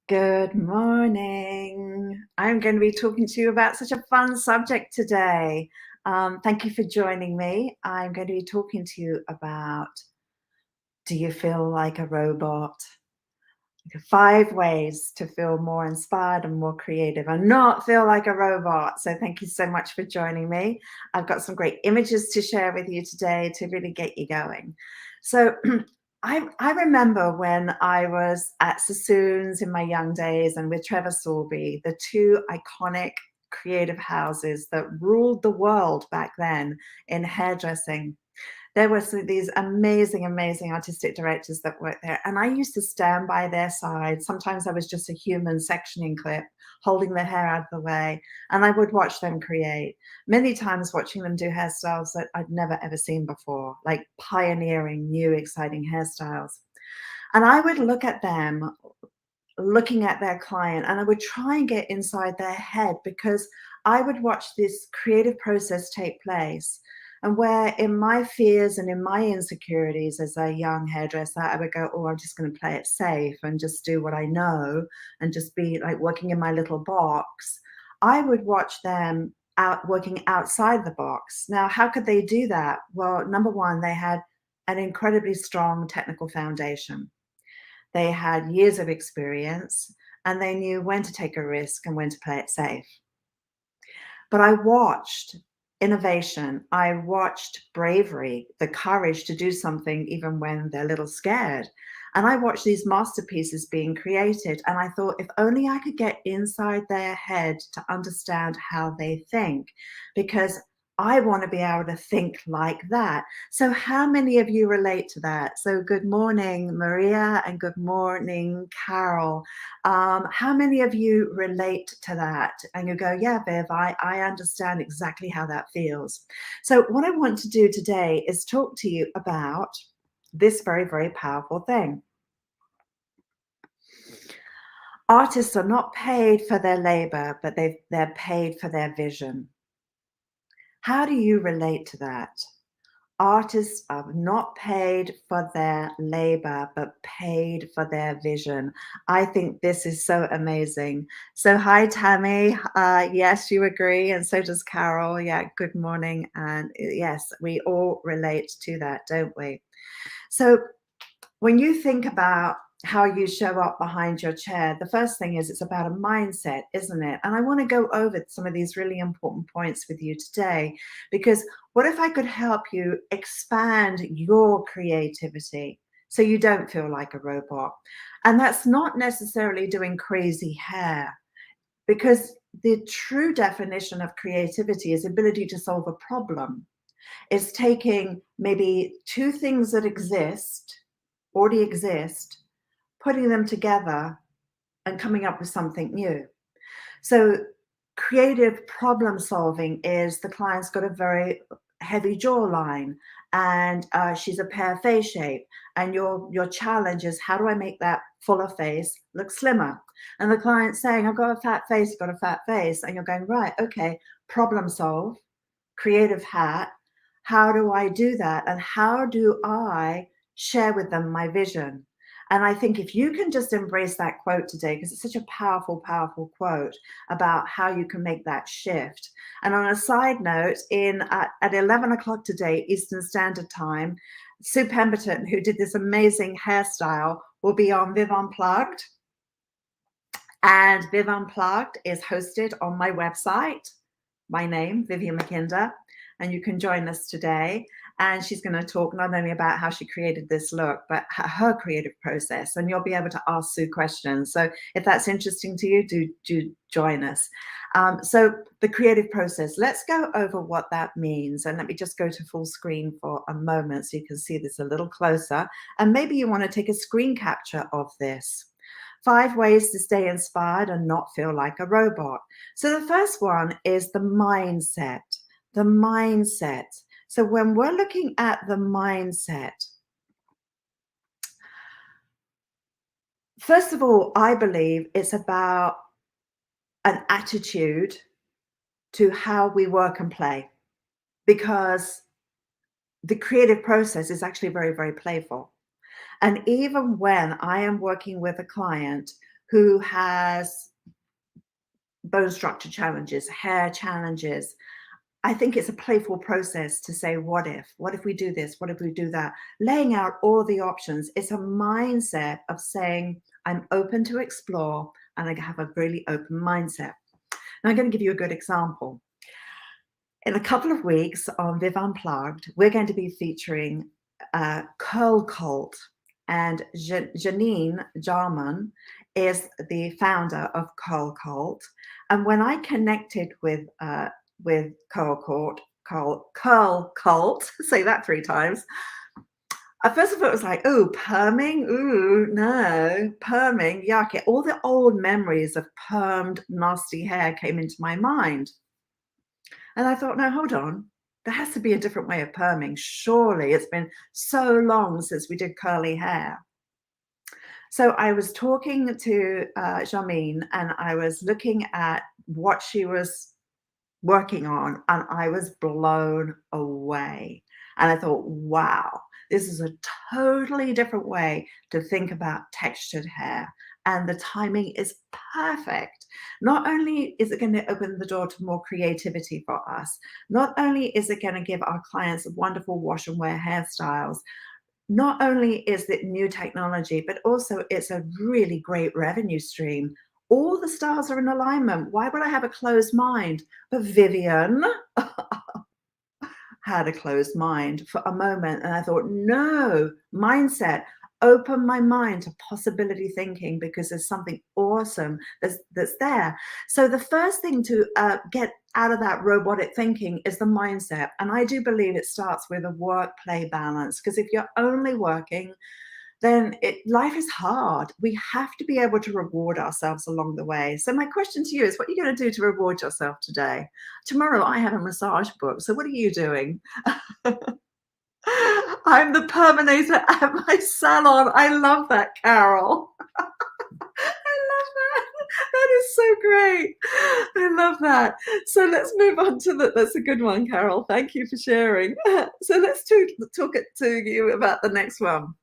Good morning. I'm going to be talking to you about such a fun subject today. Thank you for joining me. I'm going to be talking to you about, do you feel like a robot? 5 ways to feel more inspired and more creative and not feel like a robot. So thank you so much for joining me. I've got some great images to share with you today to really get you going. So I remember when I was at Sassoon's in my young days and with Trevor Sorbie, the two iconic creative houses that ruled the world back then in hairdressing. There were these amazing, amazing artistic directors that worked there, and I used to stand by their side. Sometimes I was just a human sectioning clip, holding their hair out of the way, and I would watch them create. Many times watching them do hairstyles that I'd never ever seen before, like pioneering new exciting hairstyles. And I would look at them, looking at their client, and I would try and get inside their head because I would watch this creative process take place. And where in my fears and in my insecurities as a young hairdresser, I would go, oh, I'm just going to play it safe and just do what I know and just be like working in my little box. I would watch them out working outside the box. Now, how could they do that? Well, number one, they had an incredibly strong technical foundation. They had years of experience and they knew when to take a risk and when to play it safe. But I watched innovation. I watched bravery, the courage to do something even when they're a little scared. And I watched these masterpieces being created. And I thought, if only I could get inside their head to understand how they think, because I want to be able to think like that. So, how many of you relate to that? So, good morning, Maria, and good morning, Carol. How many of you relate to that? And you go, yeah, Viv, I understand exactly how that feels. So, what I want to do today is talk to you about this very, very powerful thing. Artists are not paid for their labor, but they're paid for their vision. How do you relate to that? Artists are not paid for their labor, but paid for their vision. I think this is so amazing. So, hi, Tammy. Yes, you agree, and so does Carol. Yeah, good morning. And yes, we all relate to that, don't we? So, when you think about how you show up behind your chair, the first thing is it's about a mindset, isn't it? And I want to go over some of these really important points with you today, because what if I could help you expand your creativity so you don't feel like a robot? And that's not necessarily doing crazy hair, because the true definition of creativity is ability to solve a problem. It's taking maybe two things that already exist, putting them together and coming up with something new. So creative problem solving is the client's got a very heavy jawline and she's a pear face shape, and your challenge is, how do I make that fuller face look slimmer? And the client's saying, I've got a fat face, I've got a fat face. And you're going, right, okay, problem solve, creative hat. How do I do that? And how do I share with them my vision? And I think if you can just embrace that quote today, because it's such a powerful, powerful quote about how you can make that shift. And on a side note, at 11 o'clock today, Eastern Standard Time, Sue Pemberton, who did this amazing hairstyle, will be on Viv Unplugged. And Viv Unplugged is hosted on my website, my name, Vivian McKinder, and you can join us today. And she's going to talk not only about how she created this look, but her creative process. And you'll be able to ask Sue questions. So if that's interesting to you, do join us. So the creative process, let's go over what that means. And let me just go to full screen for a moment so you can see this a little closer. And maybe you want to take a screen capture of this. 5 ways to stay inspired and not feel like a robot. So the first one is the mindset. The mindset. So when we're looking at the mindset, first of all, I believe it's about an attitude to how we work and play, because the creative process is actually very, very playful. And even when I am working with a client who has bone structure challenges, hair challenges. I think it's a playful process to say, what if? What if we do this? What if we do that? Laying out all the options. It's a mindset of saying, I'm open to explore and I have a really open mindset. Now, I'm going to give you a good example. In a couple of weeks on Viv Unplugged, we're going to be featuring Curl Cult. And Janine Jarman is the founder of Curl Cult. And when I connected with Curl Cult, say that 3 times. At first of all, it was like, oh, perming, ooh, no, perming, yuck. All the old memories of permed, nasty hair came into my mind. And I thought, no, hold on. There has to be a different way of perming. Surely it's been so long since we did curly hair. So I was talking to Jameen and I was looking at what she was working on and I was blown away. And I thought, wow, this is a totally different way to think about textured hair. And the timing is perfect. Not only is it going to open the door to more creativity for us, not only is it going to give our clients wonderful wash and wear hairstyles, not only is it new technology, but also it's a really great revenue stream. All the stars are in alignment. Why would I have a closed mind? But Vivian had a closed mind for a moment. And I thought, no, mindset, open my mind to possibility thinking because there's something awesome that's there. So the first thing to get out of that robotic thinking is the mindset. And I do believe it starts with a work-play balance, because if you're only working, then life is hard. We have to be able to reward ourselves along the way. So my question to you is, what are you going to do to reward yourself today? Tomorrow I have a massage book. So what are you doing? I'm the perminator at my salon. I love that, Carol. I love that. That is so great. I love that. So let's move on to that's a good one, Carol. Thank you for sharing. So let's talk it to you about the next one.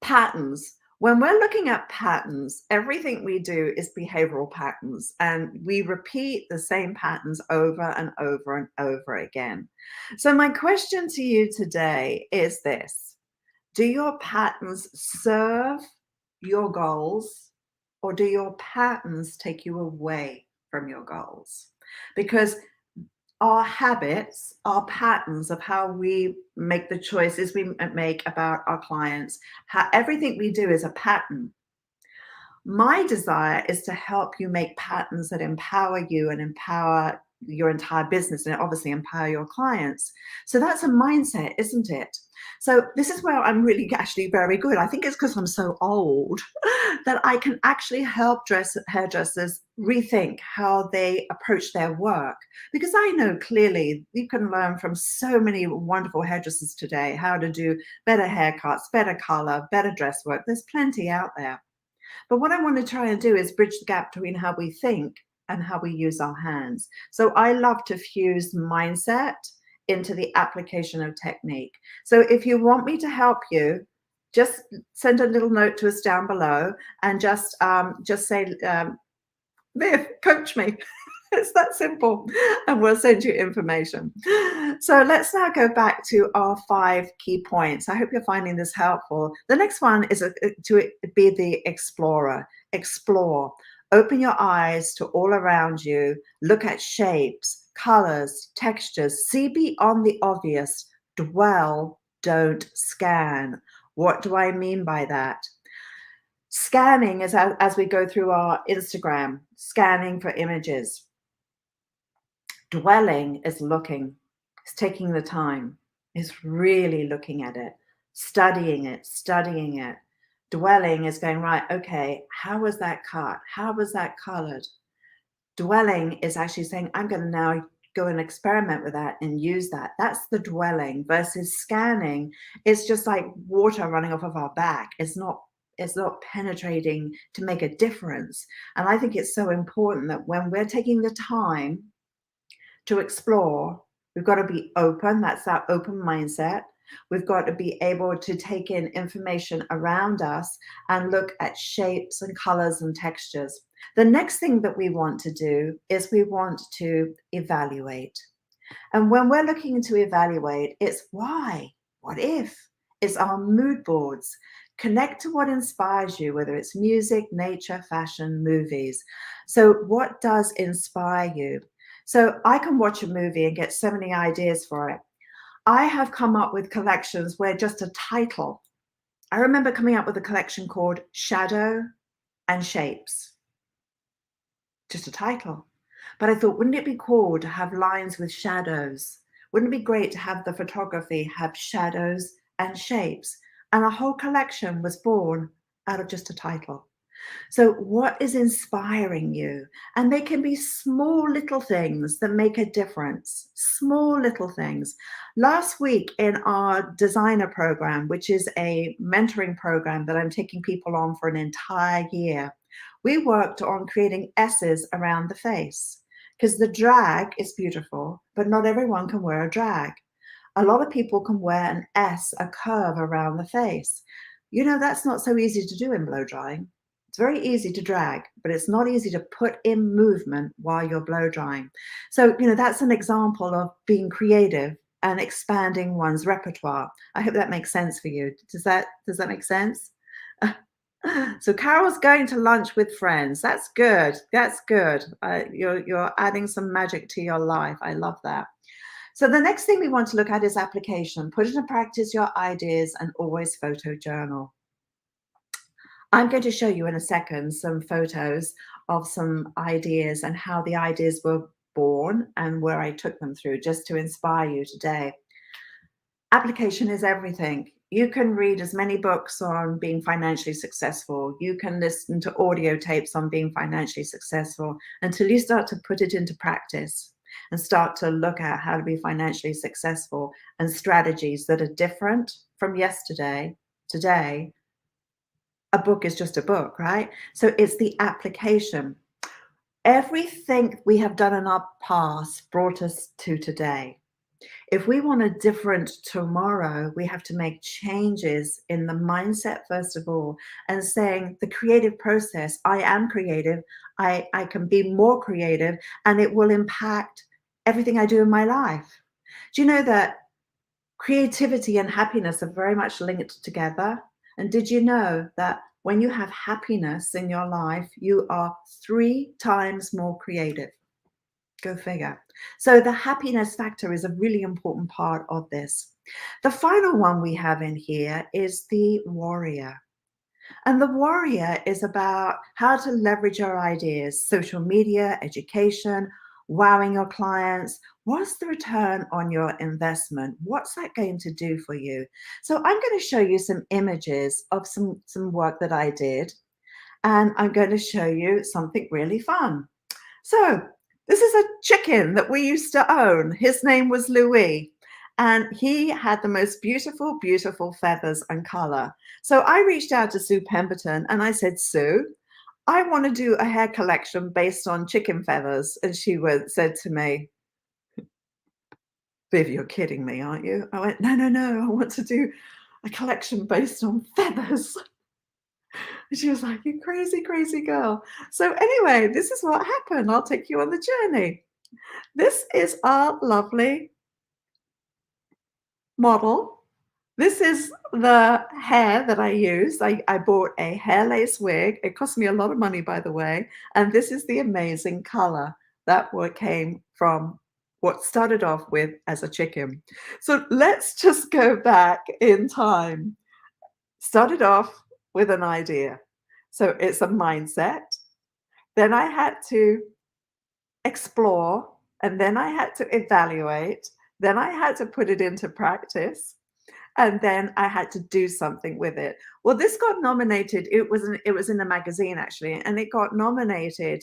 Patterns. When we're looking at patterns, everything we do is behavioral patterns, and we repeat the same patterns over and over and over again. So my question to you today is this: do your patterns serve your goals, or do your patterns take you away from your goals? Because our habits, our patterns of how we make the choices we make about our clients, everything we do is a pattern. My desire is to help you make patterns that empower you and empower your entire business, and obviously empower your clients. So that's a mindset, isn't it? So this is where I'm really actually very good. I think it's because I'm so old that I can actually help hairdressers rethink how they approach their work. Because I know clearly you can learn from so many wonderful hairdressers today how to do better haircuts, better color, better dress work. There's plenty out there. But what I want to try and do is bridge the gap between how we think and how we use our hands. So I love to fuse mindset into the application of technique. So if you want me to help you, just send a little note to us down below and just say, Viv, coach me. It's that simple, and we'll send you information. So let's now go back to our 5 key points. I hope you're finding this helpful. The next one is to be the explorer. Explore. Open your eyes to all around you. Look at shapes, colors, textures. See beyond the obvious. Dwell, don't scan. What do I mean by that? Scanning is as we go through our Instagram, scanning for images. Dwelling is looking, it's taking the time, it's really looking at it, studying it, studying it. Dwelling is going, right, okay, how was that cut? How was that colored? Dwelling is actually saying, I'm going to now go and experiment with that and use that. That's the dwelling. Versus scanning, it's just like water running off of our back. It's not penetrating to make a difference. And I think it's so important that when we're taking the time to explore, we've got to be open. That's that open mindset. We've got to be able to take in information around us and look at shapes and colors and textures. The next thing that we want to do is we want to evaluate. And when we're looking to evaluate, it's why, what if, it's our mood boards. Connect to what inspires you, whether it's music, nature, fashion, movies. So, what does inspire you? So, I can watch a movie and get so many ideas for it. I have come up with collections where just a title, I remember coming up with a collection called Shadow and Shapes, just a title. But I thought, wouldn't it be cool to have lines with shadows? Wouldn't it be great to have the photography have shadows and shapes? And a whole collection was born out of just a title. So, what is inspiring you? And they can be small little things that make a difference. Small little things. Last week in our designer program, which is a mentoring program that I'm taking people on for an entire year, we worked on creating S's around the face because the drag is beautiful, but not everyone can wear a drag. A lot of people can wear an S, a curve around the face. You know, that's not so easy to do in blow drying. It's very easy to drag, but it's not easy to put in movement while you're blow drying. So, you know, that's an example of being creative and expanding one's repertoire. I hope that makes sense for you. Does that make sense? So Carol's going to lunch with friends. That's good. That's good. You're adding some magic to your life. I love that. So the next thing we want to look at is application. Put into practice your ideas and always photo journal. I'm going to show you in a second some photos of some ideas and how the ideas were born and where I took them through, just to inspire you today. Application is everything. You can read as many books on being financially successful. You can listen to audio tapes on being financially successful until you start to put it into practice and start to look at how to be financially successful and strategies that are different from yesterday, today. A book is just a book, right? So it's the application. Everything we have done in our past brought us to today. If we want a different tomorrow, we have to make changes in the mindset, first of all, and saying the creative process, I am creative, I can be more creative, and it will impact everything I do in my life. Do you know that creativity and happiness are very much linked together? And did you know that when you have happiness in your life, you are 3 times more creative? Go figure. So the happiness factor is a really important part of this. The final one we have in here is the warrior. And the warrior is about how to leverage your ideas, social media, education, wowing your clients. What's the return on your investment? What's that going to do for you? So I'm going to show you some images of some work that I did. And I'm going to show you something really fun. So this is a chicken that we used to own. His name was Louis, and he had the most beautiful, beautiful feathers and color. So I reached out to Sue Pemberton and I said, Sue, I want to do a hair collection based on chicken feathers. And she said to me, Viv, you're kidding me, aren't you? I went, no, no, no, I want to do a collection based on feathers. And she was like, you crazy, crazy girl. So anyway, this is what happened. I'll take you on the journey. This is our lovely model. This is the hair that I used. I bought a hair lace wig. It cost me a lot of money, by the way. And this is the amazing color that what came from what started off with as a chicken. So let's just go back in time. Started off with an idea. So it's a mindset. Then I had to explore, and then I had to evaluate, then I had to put it into practice, and then I had to do something with it. Well, this got nominated. It was in a magazine actually, and it got nominated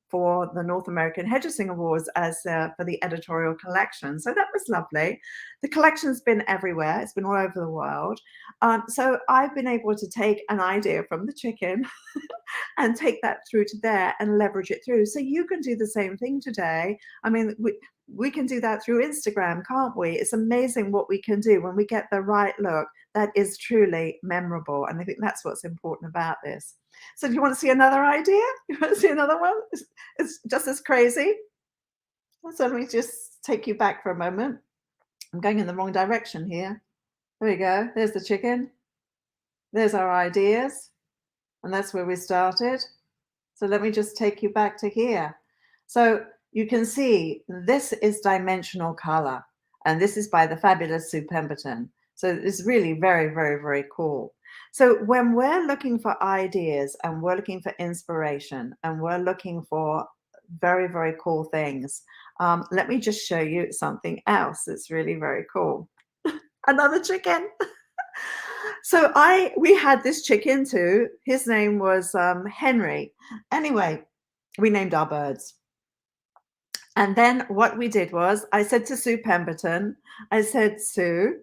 for the North American Hairdressing Awards as for the editorial collection. So that was lovely. The collection's been everywhere. It's been all over the world. So I've been able to take an idea from the chicken and take that through to there and leverage it through. So you can do the same thing today. I mean, we can do that through Instagram, can't we? It's amazing what we can do when we get the right look that is truly memorable. And I think that's what's important about this. So do you want to see another idea? You want to see another one? It's just as crazy. So let me just take you back for a moment. I'm going in the wrong direction here. There we go. There's the chicken. There's our ideas. And that's where we started. So let me just take you back to here. So you can see this is dimensional color. And this is by the fabulous Sue Pemberton. So it's really very, very, very cool. So when we're looking for ideas and we're looking for inspiration and we're looking for very, very cool things, let me just show you something else that's really very cool. Another chicken. So we had this chicken too. His name was Henry. Anyway, we named our birds. And then what we did was I said to Sue Pemberton, I said, Sue,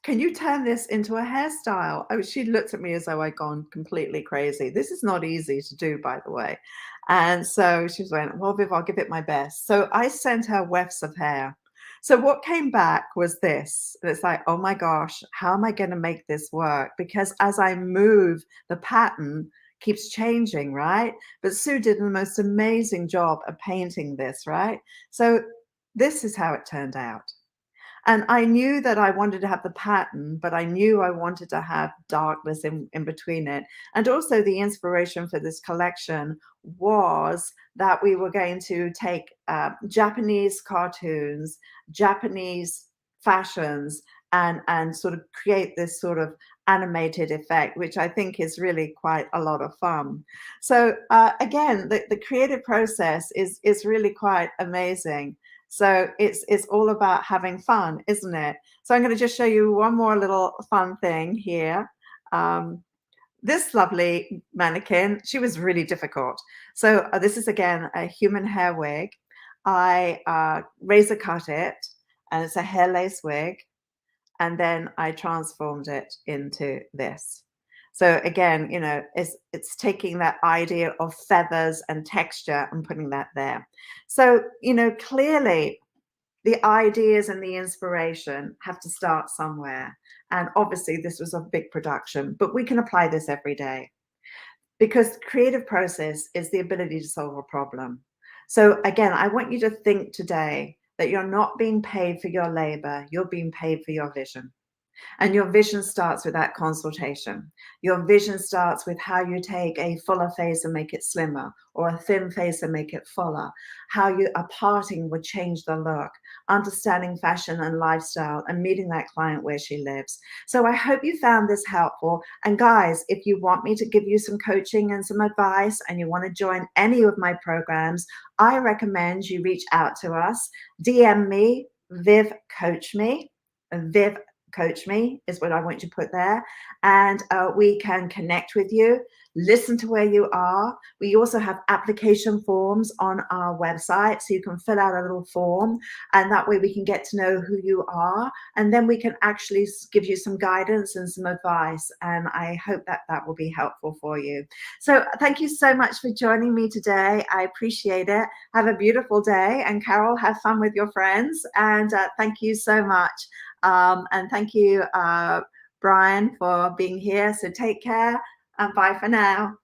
can you turn this into a hairstyle? Oh, she looked at me as though I'd gone completely crazy. This is not easy to do, by the way. And so she went, well, Viv, I'll give it my best. So I sent her wefts of hair. So what came back was this. It's like, oh my gosh, how am I going to make this work? Because as I move, the pattern keeps changing, right? But Sue did the most amazing job of painting this, right? So this is how it turned out. And I knew that I wanted to have the pattern, but I knew I wanted to have darkness in between it. And also the inspiration for this collection was that we were going to take Japanese cartoons, Japanese fashions, and sort of create this sort of animated effect, which I think is really quite a lot of fun. So again, the creative process is really quite amazing. So it's all about having fun, isn't it? So I'm going to just show you one more little fun thing here. This lovely mannequin, she was really difficult. So this is, again, a human hair wig. I razor cut it, and it's a hair lace wig. And then I transformed it into this. So again, you know, it's taking that idea of feathers and texture and putting that there. So, you know, clearly the ideas and the inspiration have to start somewhere. And obviously this was a big production, but we can apply this every day because the creative process is the ability to solve a problem. So again, I want you to think today that you're not being paid for your labor, you're being paid for your vision. And your vision starts with that consultation. Your vision starts with how you take a fuller face and make it slimmer, or a thin face and make it fuller, how a parting would change the look, understanding fashion and lifestyle, and meeting that client where she lives. So I hope you found this helpful. And guys, if you want me to give you some coaching and some advice and you want to join any of my programs, I recommend you reach out to us. DM me, Viv Coach Me, Viv Coach Me is what I want you to put there, and we can connect with you, listen to where you are. We also have application forms on our website, so you can fill out a little form, and that way we can get to know who you are, and then we can actually give you some guidance and some advice, and I hope that that will be helpful for you. So thank you so much for joining me today. I appreciate it. Have a beautiful day, and Carol, have fun with your friends, and thank you so much. And thank you, Brian, for being here. So take care and bye for now.